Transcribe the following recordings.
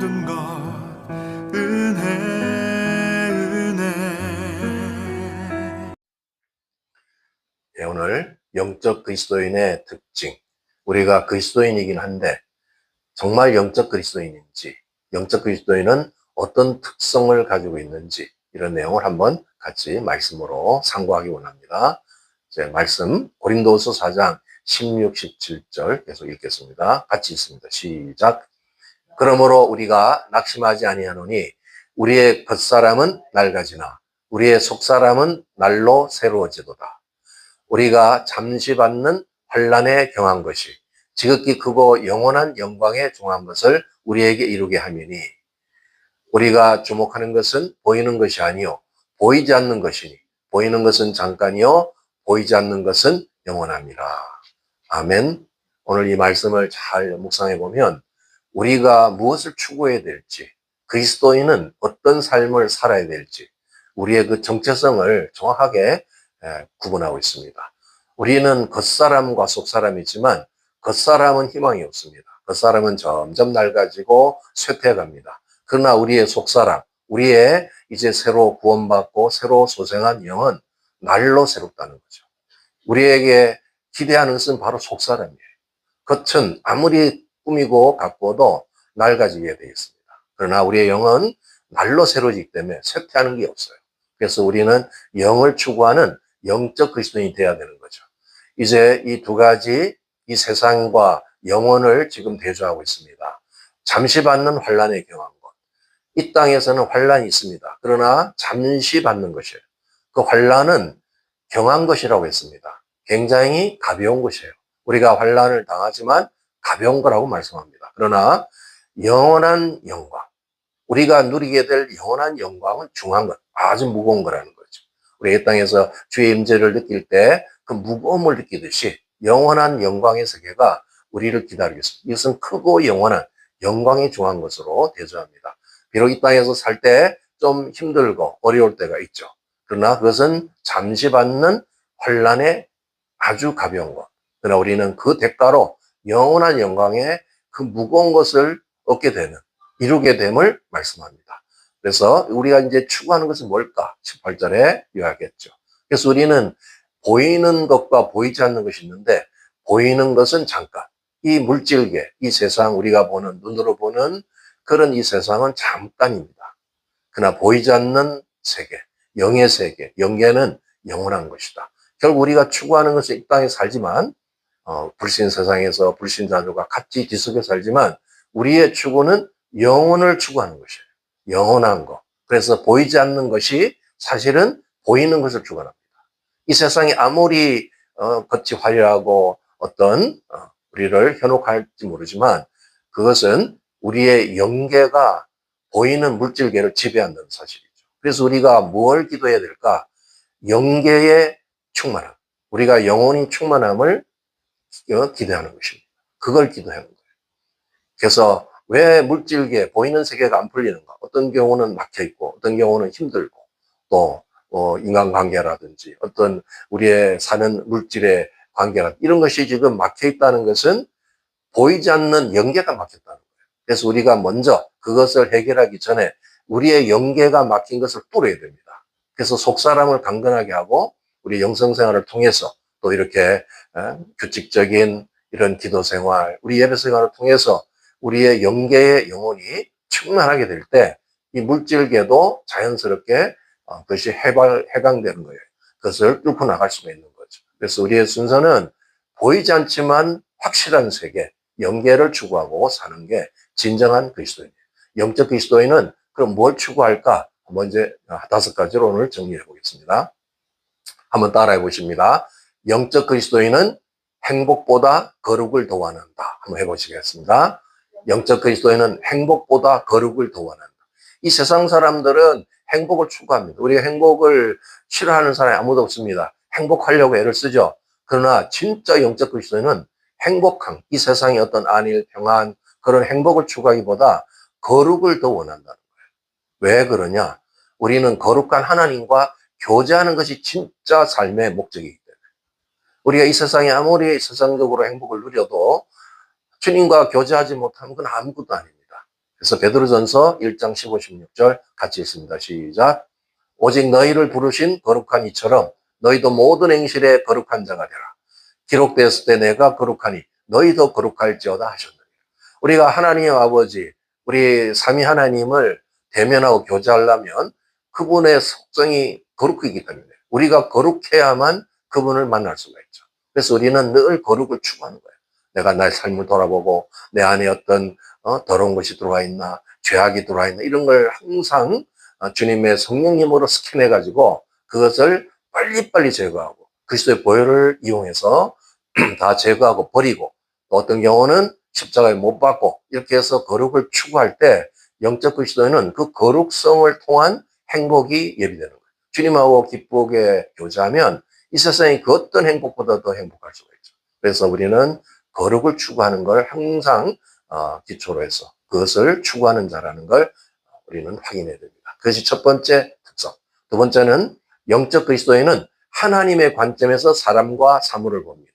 모든 것 은혜 은혜. 네, 오늘 영적 그리스도인의 특징, 우리가 그리스도인이긴 한데 정말 영적 그리스도인인지, 영적 그리스도인은 어떤 특성을 가지고 있는지, 이런 내용을 한번 같이 말씀으로 상고하기 원합니다. 제 말씀 고린도서 4장 16, 17절 계속 읽겠습니다. 같이 읽습니다. 시작. 그러므로 우리가 낙심하지 아니하노니 우리의 겉사람은 낡아지나 우리의 속사람은 날로 새로워지도다. 우리가 잠시 받는 환난에 경한 것이 지극히 크고 영원한 영광에 종한 것을 우리에게 이루게 하미니 우리가 주목하는 것은 보이는 것이 아니요 보이지 않는 것이니 보이는 것은 잠깐이요 보이지 않는 것은 영원합니다. 아멘. 오늘 이 말씀을 잘 묵상해 보면 우리가 무엇을 추구해야 될지, 그리스도인은 어떤 삶을 살아야 될지 우리의 그 정체성을 정확하게 구분하고 있습니다. 우리는 겉사람과 속사람이지만 겉사람은 희망이 없습니다. 겉사람은 점점 낡아지고 쇠퇴해갑니다. 그러나 우리의 속사람, 우리의 이제 새로 구원받고 새로 소생한 영은 날로 새롭다는 거죠. 우리에게 기대하는 것은 바로 속사람이에요. 겉은 아무리 꾸미고 가꾸어도 낡아지게 되어 있습니다. 그러나 우리의 영은 날로 새로지기 때문에 쇠퇴하는 게 없어요. 그래서 우리는 영을 추구하는 영적 그리스도인이 되어야 되는 거죠. 이제 이 두 가지, 이 세상과 영혼을 지금 대조하고 있습니다. 잠시 받는 환난에 경한 것. 이 땅에서는 환난이 있습니다. 그러나 잠시 받는 것이에요. 그 환난은 경한 것이라고 했습니다. 굉장히 가벼운 것이에요. 우리가 환난을 당하지만 가벼운 거라고 말씀합니다. 그러나 영원한 영광, 우리가 누리게 될 영원한 영광은 중한 것, 아주 무거운 거라는 거죠. 우리 이 땅에서 주의 임재를 느낄 때 그 무거움을 느끼듯이 영원한 영광의 세계가 우리를 기다리고 있습니다. 이것은 크고 영원한 영광이 중한 것으로 대조합니다. 비록 이 땅에서 살 때 좀 힘들고 어려울 때가 있죠. 그러나 그것은 잠시 받는 환난의 아주 가벼운 것. 그러나 우리는 그 대가로 영원한 영광의 그 무거운 것을 얻게 되는, 이루게 됨을 말씀합니다. 그래서 우리가 이제 추구하는 것은 뭘까? 18절에 요약했죠. 그래서 우리는 보이는 것과 보이지 않는 것이 있는데 보이는 것은 잠깐. 이 물질계, 이 세상 우리가 보는, 눈으로 보는 그런 이 세상은 잠깐입니다. 그러나 보이지 않는 세계, 영의 세계, 영계는 영원한 것이다. 결국 우리가 추구하는 것은 이 땅에 살지만 불신 세상에서 불신자들과 같이 뒤섞여 살지만 우리의 추구는 영혼을 추구하는 것이에요. 영원한 것. 그래서 보이지 않는 것이 사실은 보이는 것을 추구합니다. 이 세상이 아무리 겉이 화려하고 어떤 우리를 현혹할지 모르지만 그것은 우리의 영계가 보이는 물질계를 지배한다는 사실이죠. 그래서 우리가 뭘 기도해야 될까? 영계의 충만함. 우리가 영혼이 충만함을 기도하는 것입니다. 그걸 기도하는 거예요. 그래서 왜 물질계, 보이는 세계가 안 풀리는가? 어떤 경우는 막혀있고, 어떤 경우는 힘들고, 또, 인간관계라든지, 어떤 우리의 사는 물질의 관계라 이런 것이 지금 막혀있다는 것은 보이지 않는 영계가 막혔다는 거예요. 그래서 우리가 먼저 그것을 해결하기 전에 우리의 영계가 막힌 것을 뚫어야 됩니다. 그래서 속사람을 강건하게 하고, 우리 영성생활을 통해서 또 이렇게 규칙적인 이런 기도 생활, 우리 예배 생활을 통해서 우리의 영계의 영혼이 충만하게 될 때 이 물질계도 자연스럽게 그것이 해강되는 거예요. 그것을 뚫고 나갈 수가 있는 거죠. 그래서 우리의 순서는 보이지 않지만 확실한 세계, 영계를 추구하고 사는 게 진정한 그리스도인이에요. 영적 그리스도인은 그럼 뭘 추구할까? 먼저 5가지로 오늘 정리해 보겠습니다. 한번 따라해 보십니다. 영적 그리스도인은 행복보다 거룩을 더 원한다. 한번 해보시겠습니다. 영적 그리스도인은 행복보다 거룩을 더 원한다. 이 세상 사람들은 행복을 추구합니다. 우리가 행복을 싫어하는 사람이 아무도 없습니다. 행복하려고 애를 쓰죠. 그러나 진짜 영적 그리스도인은 행복한 이 세상의 어떤 안일, 평안, 그런 행복을 추구하기보다 거룩을 더 원한다는 거예요. 왜 그러냐? 우리는 거룩한 하나님과 교제하는 것이 진짜 삶의 목적이기 때문에. 우리가 이 세상에 아무리 세상적으로 행복을 누려도 주님과 교제하지 못하면 그건 아무것도 아닙니다. 그래서 베드로전서 1장 15, 16절 같이 읽습니다. 시작. 오직 너희를 부르신 거룩한 이처럼 너희도 모든 행실에 거룩한 자가 되라. 기록되었을 때 내가 거룩하니 너희도 거룩할지어다 하셨느니라. 우리가 하나님 아버지, 우리 삼위 하나님을 대면하고 교제하려면 그분의 속성이 거룩이기 때문에 우리가 거룩해야만 그분을 만날 수가 있죠. 그래서 우리는 늘 거룩을 추구하는 거예요. 내가 나의 삶을 돌아보고 내 안에 어떤 더러운 것이 들어와 있나, 죄악이 들어와 있나, 이런 걸 항상 주님의 성령님으로 스캔해가지고 그것을 빨리빨리 제거하고 그리스도의 보혈을 이용해서 다 제거하고 버리고, 또 어떤 경우는 십자가에 못 박고 이렇게 해서 거룩을 추구할 때 영적 그리스도인은 그 거룩성을 통한 행복이 예비되는 거예요. 주님하고 기쁘게 교제하면 이 세상의 그 어떤 행복보다 더 행복할 수가 있죠. 그래서 우리는 거룩을 추구하는 걸 항상 기초로 해서 그것을 추구하는 자라는 걸 우리는 확인해야 됩니다. 그것이 첫 번째 특성. 두 번째는 영적 그리스도인은 하나님의 관점에서 사람과 사물을 봅니다.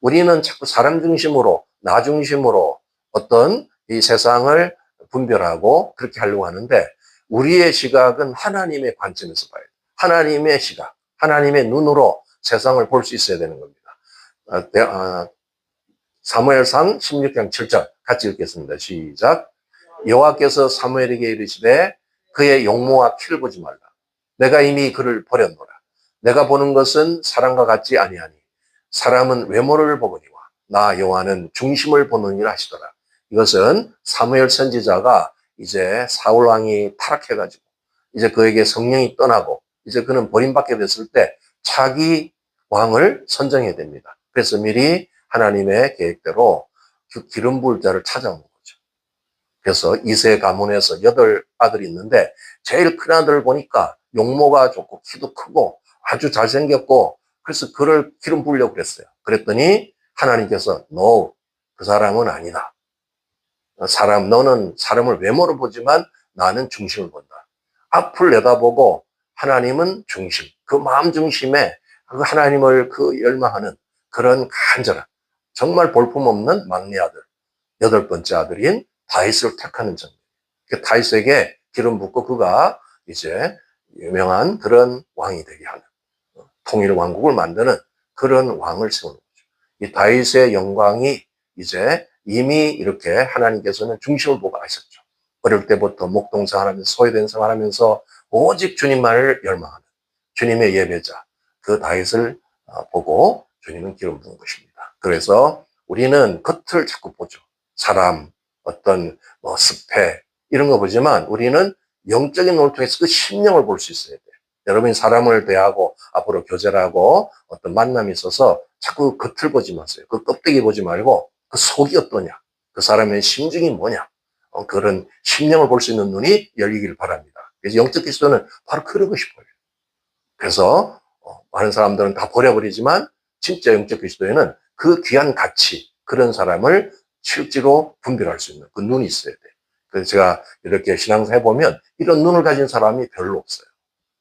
우리는 자꾸 사람 중심으로, 나 중심으로 어떤 이 세상을 분별하고 그렇게 하려고 하는데, 우리의 시각은 하나님의 관점에서 봐야 돼요. 하나님의 시각, 하나님의 눈으로 세상을 볼 수 있어야 되는 겁니다. 사무엘상 16장 7절 같이 읽겠습니다. 시작. 여호와께서 사무엘에게 이르시되 그의 용모와 키를 보지 말라. 내가 이미 그를 버렸노라. 내가 보는 것은 사람과 같지 아니하니 사람은 외모를 보거니와 나 여호와는 중심을 보느니라 하시더라. 이것은 사무엘 선지자가 이제 사울 왕이 타락해가지고 이제 그에게 성령이 떠나고 이제 그는 버림받게 됐을 때 차기 왕을 선정해야 됩니다. 그래서 미리 하나님의 계획대로 그 기름 부을 자를 찾아오는 거죠. 그래서 이세 가문에서 8아들이 있는데 제일 큰 아들을 보니까 용모가 좋고 키도 크고 아주 잘생겼고, 그래서 그를 기름 부으려고 그랬어요. 그랬더니 하나님께서 no, 그 사람은 아니다. 너는 사람을 외모로 보지만 나는 중심을 본다. 앞을 내다보고 하나님은 중심, 그 마음 중심에 그 하나님을 그 열망하는 그런 간절한, 정말 볼품없는 막내 아들, 8번째 아들인 다윗을 택하는 점. 다윗에게 기름 붓고 그가 이제 유명한 그런 왕이 되게 하는, 통일 왕국을 만드는 그런 왕을 세우는 거죠. 이 다윗의 영광이 이제 이미 이렇게 하나님께서는 중심을 보고 하셨죠. 어릴 때부터 목동생활하면서 소외된 생활하면서 오직 주님만을 열망하는 주님의 예배자, 그 다윗을 보고 주님은 기름 부은 것입니다. 그래서 우리는 겉을 자꾸 보죠. 사람, 어떤 습해 이런 거 보지만 우리는 영적인 눈을 통해서 그 심령을 볼 수 있어야 돼요. 여러분이 사람을 대하고 앞으로 교제를 하고 어떤 만남이 있어서 자꾸 겉을 보지 마세요. 그 껍데기 보지 말고 그 속이 어떠냐, 그 사람의 심증이 뭐냐, 그런 심령을 볼 수 있는 눈이 열리길 바랍니다. 그래서 영적 그리스도는 바로 그러고 싶어요. 그래서 많은 사람들은 다 버려버리지만 진짜 영적 그리스도에는 그 귀한 가치, 그런 사람을 실제로 분별할 수 있는 그 눈이 있어야 돼요. 그래서 제가 이렇게 신앙생활 해보면 이런 눈을 가진 사람이 별로 없어요.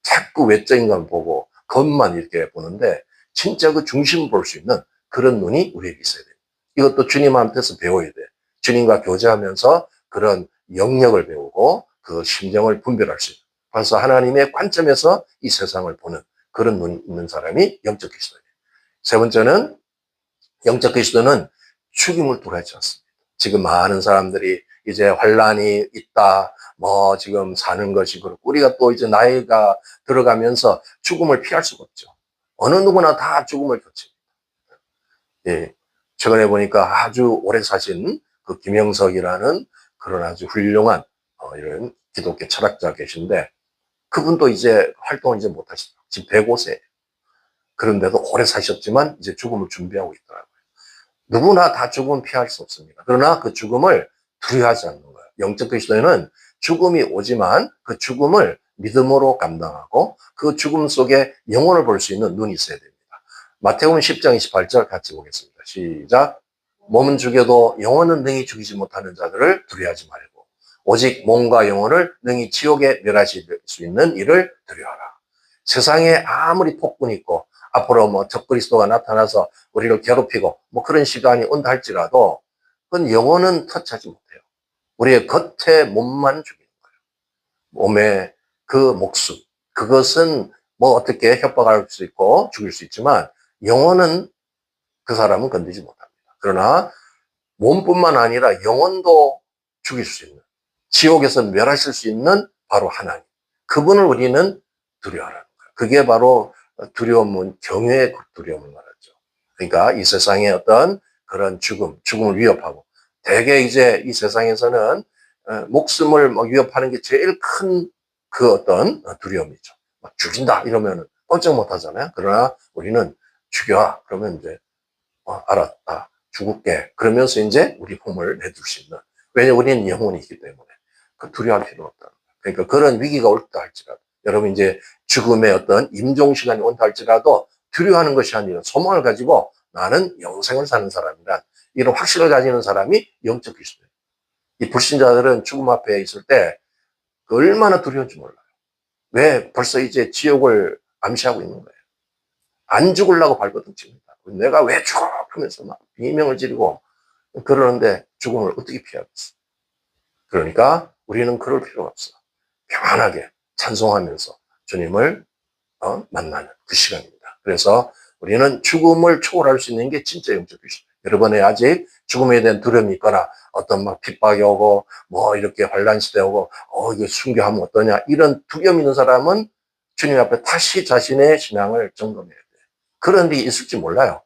자꾸 외적인 걸 보고 겉만 이렇게 보는데 진짜 그 중심을 볼 수 있는 그런 눈이 우리에게 있어야 돼요. 이것도 주님한테서 배워야 돼요. 주님과 교제하면서 그런 영역을 배우고 그 심정을 분별할 수 있는, 그래서 하나님의 관점에서 이 세상을 보는 그런 눈이 있는 사람이 영적 그리스도예요. 세 번째는 영적 그리스도는 죽임을 두려워하지 않습니다. 지금 많은 사람들이 이제 환란이 있다, 지금 사는 것이 그렇고, 우리가 또 이제 나이가 들어가면서 죽음을 피할 수가 없죠. 어느 누구나 다 죽음을 겪습니다. 예. 최근에 보니까 아주 오래 사신 그 김영석이라는 그런 아주 훌륭한 이런 기독교 철학자 계신데, 그분도 이제 활동을 이제 못 하시더라고요. 지금 105세. 그런데도 오래 사셨지만 이제 죽음을 준비하고 있더라고요. 누구나 다 죽음은 피할 수 없습니다. 그러나 그 죽음을 두려워하지 않는 거예요. 영적 그리스도인은 죽음이 오지만 그 죽음을 믿음으로 감당하고 그 죽음 속에 영혼을 볼 수 있는 눈이 있어야 됩니다. 마태복음 10장 28절 같이 보겠습니다. 시작. 몸은 죽여도 영혼은 능히 죽이지 못하는 자들을 두려워하지 말고 오직 몸과 영혼을 능히 지옥에 멸하실 수 있는 이를 두려워하라. 세상에 아무리 폭군이 있고 앞으로 적그리스도가 나타나서 우리를 괴롭히고 그런 시간이 온다 할지라도 그건 영혼은 터치하지 못해요. 우리의 겉의 몸만 죽이는 거예요. 몸의 그 목숨. 그것은 뭐 어떻게 협박할 수 있고 죽일 수 있지만 영혼은 그 사람은 건드리지 못합니다. 그러나 몸뿐만 아니라 영혼도 죽일 수 있는, 지옥에서 멸하실 수 있는 바로 하나님. 그분을 우리는 두려워하는 거예요. 그게 바로 두려움은 경외의 두려움을 말하죠. 그러니까 이 세상의 어떤 그런 죽음을 위협하고, 대개 이제 이 세상에서는 목숨을 위협하는 게 제일 큰 그 어떤 두려움이죠. 막 죽인다 이러면 꼼짝 못 하잖아요. 그러나 우리는 죽여. 그러면 이제 알았다. 죽을게. 그러면서 이제 우리 몸을 내둘 수 있는. 왜냐면 우리는 영혼이 있기 때문에. 그 두려워할 필요 없다. 그러니까 그런 위기가 올다 할지라도, 여러분 이제 죽음의 어떤 임종 시간이 온다 할지라도 두려워하는 것이 아니라 소망을 가지고 나는 영생을 사는 사람이란 이런 확신을 가지는 사람이 영적 그리스도예요. 이 불신자들은 죽음 앞에 있을 때 얼마나 두려운지 몰라요. 왜? 벌써 이제 지옥을 암시하고 있는 거예요. 안 죽으려고 발버둥 칩니다. 내가 왜 죽어? 하면서 막 비명을 지르고 그러는데 죽음을 어떻게 피하겠어? 그러니까 우리는 그럴 필요가 없어. 평안하게 찬송하면서 주님을 만나는 그 시간입니다. 그래서 우리는 죽음을 초월할 수 있는 게 진짜 영적 귀신. 여러분의 아직 죽음에 대한 두려움이 있거나 어떤 막 핍박이 오고 뭐 이렇게 환란 시대 오고 이거 순교하면 어떠냐 이런 두려움 있는 사람은 주님 앞에 다시 자신의 신앙을 점검해야 돼요. 그런 일이 있을지 몰라요.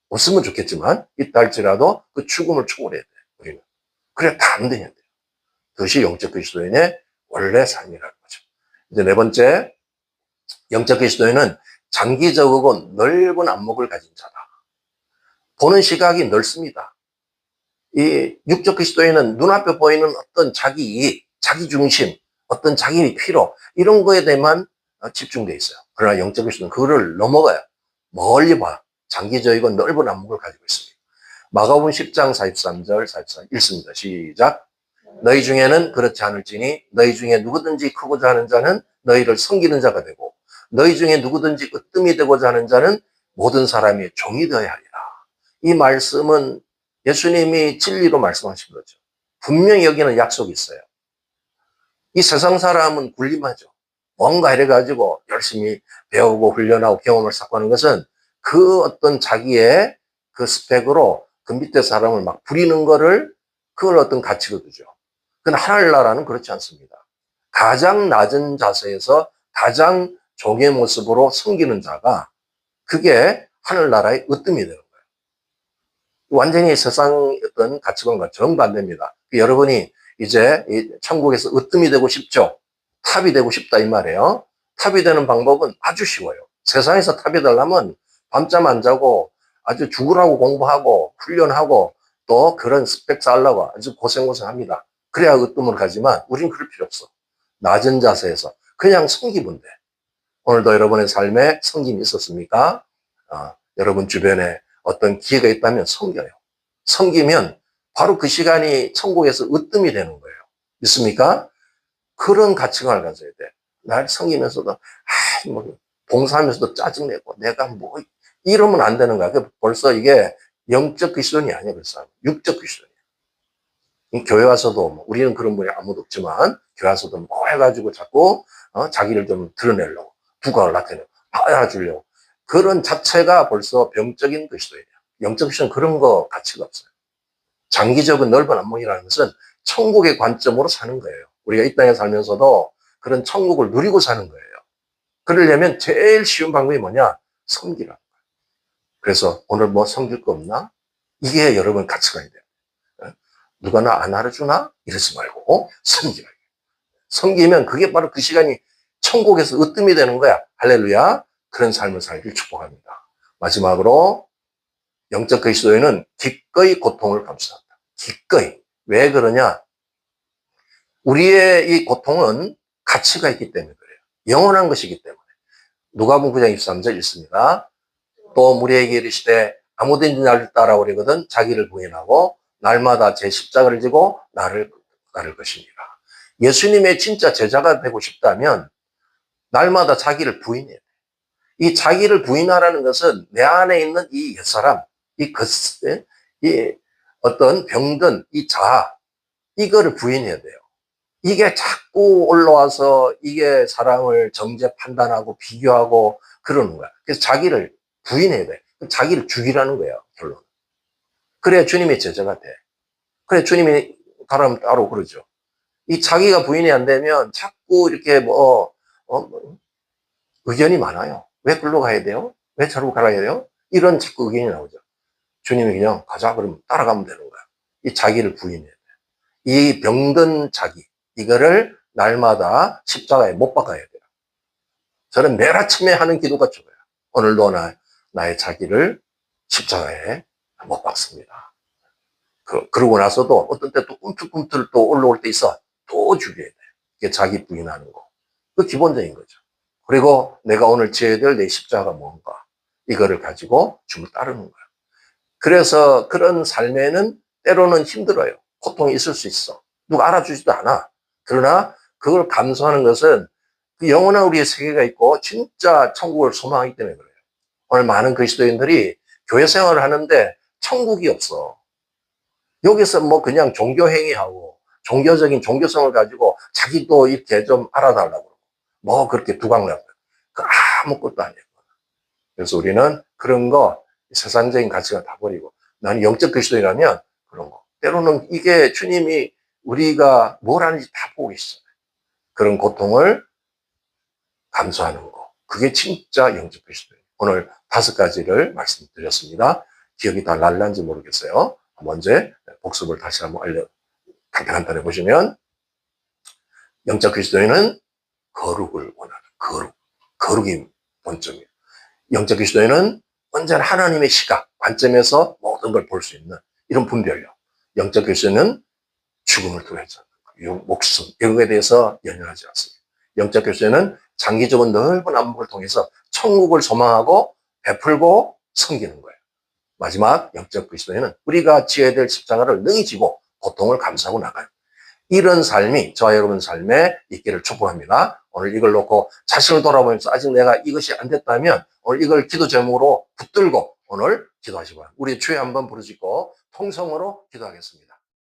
없으면 좋겠지만 있다 할지라도 그 죽음을 초월해야 돼요. 우리는. 그래 다 안 돼야 돼요. 그것이 영적 그리스도인의 원래 삶이라는 거죠. 이제 네 번째, 영적 그리스도인은 장기적이고 넓은 안목을 가진 자다. 보는 시각이 넓습니다. 이 육적 그리스도인은 눈앞에 보이는 어떤 자기 이익, 자기 중심, 어떤 자기 필요 이런 거에 대해만 집중돼 있어요. 그러나 영적 그리스도는 그거를 넘어가요. 멀리 봐. 장기적이고 넓은 안목을 가지고 있습니다. 마가복음 10장 43절 44 읽습니다. 시작. 너희 중에는 그렇지 않을지니 너희 중에 누구든지 크고자 하는 자는 너희를 섬기는 자가 되고 너희 중에 누구든지 으뜸이 되고자 하는 자는 모든 사람이 종이 되어야 하리라. 이 말씀은 예수님이 진리로 말씀하신 거죠. 분명히 여기는 약속이 있어요. 이 세상 사람은 군림하죠. 뭔가 이래가지고 열심히 배우고 훈련하고 경험을 쌓고 하는 것은 그 어떤 자기의 그 스펙으로 그 밑에 사람을 막 부리는 거를 그걸 어떤 가치로 두죠. 그런데 하늘나라는 그렇지 않습니다. 가장 낮은 자세에서 가장 종의 모습으로 섬기는 자가 그게 하늘나라의 으뜸이 되는 거예요. 완전히 세상의 어떤 가치관과 정반대입니다. 여러분이 이제 천국에서 으뜸이 되고 싶죠? 탑이 되고 싶다 이 말이에요. 탑이 되는 방법은 아주 쉬워요. 세상에서 탑이 되려면 밤잠 안 자고 아주 죽으라고 공부하고 훈련하고 또 그런 스펙 쌓으려고 아주 고생합니다. 그래야 으뜸을 가지만 우리는 그럴 필요 없어. 낮은 자세에서 그냥 섬기면 돼. 오늘도 여러분의 삶에 섬김이 있었습니까? 여러분 주변에 어떤 기회가 있다면 섬겨요. 섬기면 바로 그 시간이 천국에서 으뜸이 되는 거예요. 믿습니까? 그런 가치관을 가져야 돼. 날 섬기면서도 뭐 봉사하면서도 짜증내고 내가 뭐 이러면 안 되는 거야. 벌써 이게 영적 그리스도인이 아니야. 그래서 육적 그리스도인이야. 교회 와서도 뭐 우리는 그런 분이 아무도 없지만 교회 와서도 뭐 해가지고 자꾸 자기를 좀 드러내려고 부각을 나타내고 알아주려고 그런 자체가 벌써 병적인 그리스도인이야. 영적 그리스도는 그런 거 가치가 없어요. 장기적인 넓은 안목이라는 것은 천국의 관점으로 사는 거예요. 우리가 이 땅에 살면서도 그런 천국을 누리고 사는 거예요. 그러려면 제일 쉬운 방법이 뭐냐? 섬기라는 거예요. 그래서 오늘 뭐 섬길 거 없나? 이게 여러분 가치관이 돼요. 누가 나 안 알아주나? 이러지 말고 섬기라. 섬기면 그게 바로 그 시간이 천국에서 으뜸이 되는 거야. 할렐루야. 그런 삶을 살길 축복합니다. 마지막으로 영적 그리스도인은 기꺼이 고통을 감수한다. 기꺼이. 왜 그러냐? 우리의 이 고통은 가치가 있기 때문에 그래요. 영원한 것이기 때문에. 누가복음 9장 23절 읽습니다. 또 무리에게 이르시되 아무든지 나를 따라오려거든 자기를 부인하고 날마다 제 십자가를 지고 나를 따를 것이니라. 예수님의 진짜 제자가 되고 싶다면 날마다 자기를 부인해야 돼. 이 자기를 부인하라는 것은 내 안에 있는 이 옛사람, 이 어떤 병든 이 자아, 이거를 부인해야 돼요. 이게 자꾸 올라와서 이게 사람을 정죄 판단하고 비교하고 그러는 거야. 그래서 자기를 부인해야 돼. 자기를 죽이라는 거예요, 결론. 그래야 주님의 제자가 돼. 그래, 주님이 따로 그러죠. 이 자기가 부인이 안 되면 자꾸 이렇게 의견이 많아요. 왜 글로 가야 돼요? 왜 저로 가야 돼요? 이런 자꾸 의견이 나오죠. 주님이 그냥 가자 그러면 따라가면 되는 거야. 이 자기를 부인해야 돼. 이 병든 자기, 이거를 날마다 십자가에 못 박아야 돼요. 저는 매일 아침에 하는 기도가 저거예요. 오늘도 나의 자기를 십자가에 못 박습니다. 그러고 나서도 어떤 때 또 꿈틀꿈틀 또 올라올 때 있어. 또 죽여야 돼. 이게 자기 부인하는 거. 그 기본적인 거죠. 그리고 내가 오늘 지어야 될 내 십자가가 뭔가. 이거를 가지고 주를 따르는 거야. 그래서 그런 삶에는 때로는 힘들어요. 고통이 있을 수 있어. 누가 알아주지도 않아. 그러나 그걸 감수하는 것은 그 영원한 우리의 세계가 있고 진짜 천국을 소망하기 때문에 그래요. 오늘 많은 그리스도인들이 교회 생활을 하는데 천국이 없어. 여기서 뭐 그냥 종교행위하고 종교적인 종교성을 가지고 자기도 이렇게 좀 알아달라고 뭐 그렇게 두각나고 그 아무것도 아니에요. 그래서 우리는 그런 거 세상적인 가치가 다 버리고 나는 영적 그리스도인이라면 그런 거 때로는 이게 주님이 우리가 뭘 하는지 다 보고 있어요. 그런 고통을 감수하는 거 그게 진짜 영적 그리스도예요. 오늘 5가지를 말씀드렸습니다. 기억이 다 날란지 모르겠어요. 먼저 복습을 다시 한번 간단히 보시면 영적 그리스도인은 거룩을 원하는 거룩이 본점이에요. 영적 그리스도인은 언제나 하나님의 시각, 관점에서 모든 걸 볼 수 있는 이런 분별력. 영적 그리스도인은 죽음을 두려워하지 않는 목숨, 이런 것에 대해서 연연하지 않습니다. 영적 그리스도인은 장기적인 넓은 안목을 통해서 천국을 소망하고 베풀고 섬기는 거예요. 마지막 영적 그리스도인은 우리가 지어야 될 십자가를 능히 지고 고통을 감수하고 나가요. 이런 삶이 저와 여러분 삶에 있기를 축복합니다. 오늘 이걸 놓고 자신을 돌아보면서 아직 내가 이것이 안 됐다면 오늘 이걸 기도 제목으로 붙들고 오늘 기도하시기 바랍니다. 우리 주에 한번 부르짖고 통성으로 기도하겠습니다.